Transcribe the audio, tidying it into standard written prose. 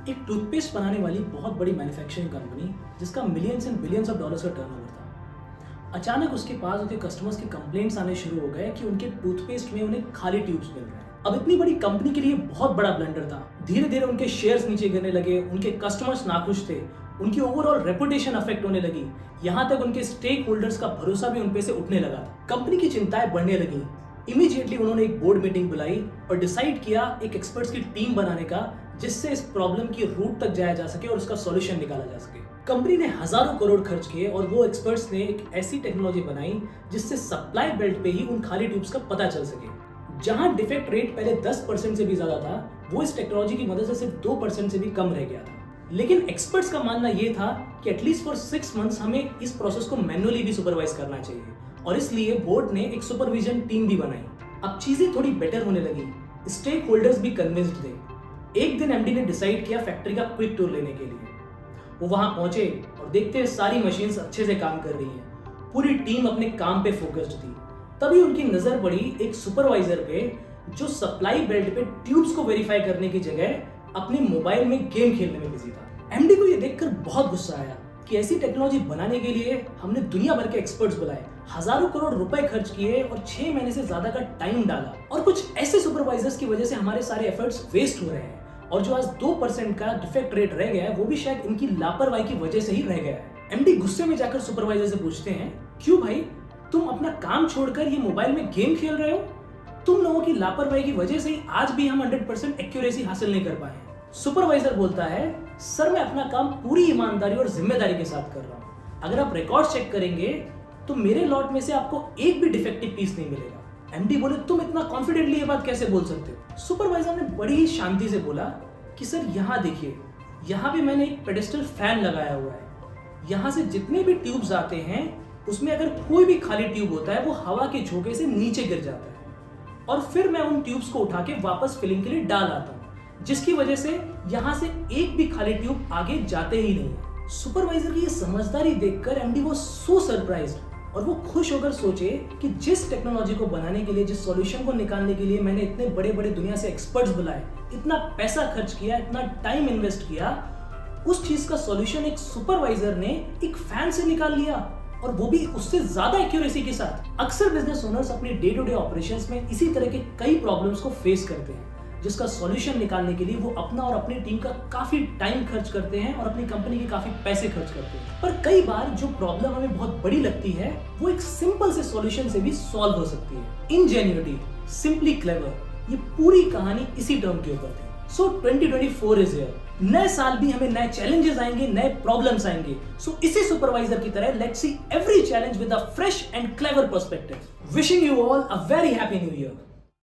एक टूथपेस्ट बनाने वाली बहुत बड़ी मैन्युफैक्चरिंग कंपनी जिसका millions and billions of dollars का टर्नओवर था, अचानक उसके पास उनके कस्टमर्स के कंप्लेंट्स आने शुरू हो गए कि उनके टूथपेस्ट में उन्हें खाली ट्यूब्स मिल रहे हैं। अब इतनी बड़ी कंपनी के लिए बहुत बड़ा ब्लंडर था। धीरे धीरे उनके शेयर्स नीचे गिरने लगे, उनके कस्टमर्स नाखुश थे, उनकी ओवरऑल रेपुटेशन अफेक्ट होने लगी, यहाँ तक उनके स्टेक होल्डर्स का भरोसा भी उन पे से उठने लगा था। कंपनी की चिंताएं बढ़ने लगी। इमीडिएटली उन्होंने एक बोर्ड मीटिंग बुलाई और डिसाइड किया एक एक्सपर्ट्स की टीम बनाने का, जिससे इस प्रॉब्लम की रूट तक जाया जा सके और उसका सॉल्यूशन निकाला जा सके। कंपनी ने हजारों करोड़ खर्च किए और वो एक्सपर्ट्स ने एक ऐसी टेक्नोलॉजी बनाई जिससे सप्लाई बेल्ट पे ही उन खाली ट्यूब्स का पता चल सके। जहां डिफेक्ट रेट पहले 10% से भी ज्यादा था, वो इस टेक्नोलॉजी की मदद से सिर्फ 2% से भी कम रह गया था। लेकिन एक्सपर्ट्स का मानना यह था कि एटलीस्ट फॉर 6 मंथ्स हमें इस प्रोसेस को मैन्युअली भी सुपरवाइज करना चाहिए और इसलिए बोर्ड ने एक सुपरविजन टीम भी बनाई। अब चीजें थोड़ी बेटर होने लगी, स्टेक होल्डर्स भी कन्विंस्ड थे। एक दिन एमडी ने डिसाइड किया फैक्ट्री का क्विक टूर लेने के लिए। वो वहां पहुंचे और देखते हैं सारी मशीन्स अच्छे से काम कर रही हैं, पूरी टीम अपने काम पे फोकस्ड थी। तभी उनकी नजर पड़ी एक सुपरवाइजर पे जो सप्लाई बेल्ट पे ट्यूब्स को वेरीफाई करने की जगह अपने मोबाइल में गेम खेलने में बिजी था। एमडी को ये देखकर बहुत गुस्सा आया कि ऐसी टेक्नोलॉजी बनाने के लिए हमने दुनिया भर के एक्सपर्ट्स बुलाए, हजारों करोड़ रुपए खर्च किए और 6 महीने से ज्यादा का टाइम डाला, और कुछ ऐसे सुपरवाइजर्स की वजह से हमारे सारे एफर्ट्स वेस्ट हो रहे हैं। और जो आज 2% का डिफेक्ट रेट रह गया है, वो भी शायद इनकी लापरवाही की वजह से ही रह गया है। एमडी गुस्से में जाकर सुपरवाइजर से पूछते हैं, क्यों भाई, तुम अपना काम छोड़कर ये मोबाइल में गेम खेल रहे हो? तुम लोगों की लापरवाही की वजह से ही आज भी हम 100% एक्यूरेसी हासिल नहीं कर पाए। सुपरवाइजर बोलता है, सर मैं अपना काम पूरी ईमानदारी और जिम्मेदारी के साथ कर रहा हूँ। अगर आप रिकॉर्ड चेक करेंगे तो मेरे लॉट में से आपको एक भी डिफेक्टिव पीस नहीं मिलेगा। एमडी बोले, तुम इतना कॉन्फिडेंटली ये बात कैसे बोल सकते हो? सुपरवाइजर ने बड़ी ही शांति से बोला कि सर यहाँ देखिए, यहाँ पे मैंने एक पेडेस्टल फैन लगाया हुआ है। यहाँ से जितने भी ट्यूब्स आते हैं उसमें अगर कोई भी खाली ट्यूब होता है वो हवा के झोंके से नीचे गिर जाता है और फिर मैं उन ट्यूब्स को उठा के वापस फिलिंग के लिए डाल आता हूँ, जिसकी वजह से यहाँ से एक भी खाली ट्यूब आगे जाते ही नहीं है। सुपरवाइजर की ये समझदारी देखकर एमडी वो सो सरप्राइज्ड और वो खुश होकर सोचे कि जिस टेक्नोलॉजी को बनाने के लिए, जिस सॉल्यूशन को निकालने के लिए मैंने इतने बड़े बड़े दुनिया से एक्सपर्ट्स बुलाए, इतना पैसा खर्च किया, इतना टाइम इन्वेस्ट किया, उस चीज का सॉल्यूशन एक सुपरवाइजर ने एक फैन से निकाल लिया, और वो भी उससे ज्यादा एक्यूरेसी के साथ। अक्सर बिजनेस ओनर्स अपने डे टू डे ऑपरेशंस में इसी तरह के कई प्रॉब्लम्स को फेस करते हैं, जिसका सॉल्यूशन निकालने के लिए वो अपना और अपनी टीम का काफी टाइम खर्च करते हैं और अपनी कंपनी के काफी पैसे खर्च करते हैं। पर कई बार जो प्रॉब्लम हमें बहुत बड़ी लगती है वो एक सिंपल से सॉल्यूशन से भी सॉल्व हो सकती है। इंजेन्युइटी, सिंपली क्लेवर, ये पूरी कहानी इसी टर्म के ऊपर थी। सो 2024 इज हियर। नए साल भी हमें नए चैलेंजेस आएंगे, नए प्रॉब्लम्स आएंगे। सो इसी सुपरवाइजर की तरह let's see every challenge with a fresh and clever perspective. Wishing you all a very happy new year.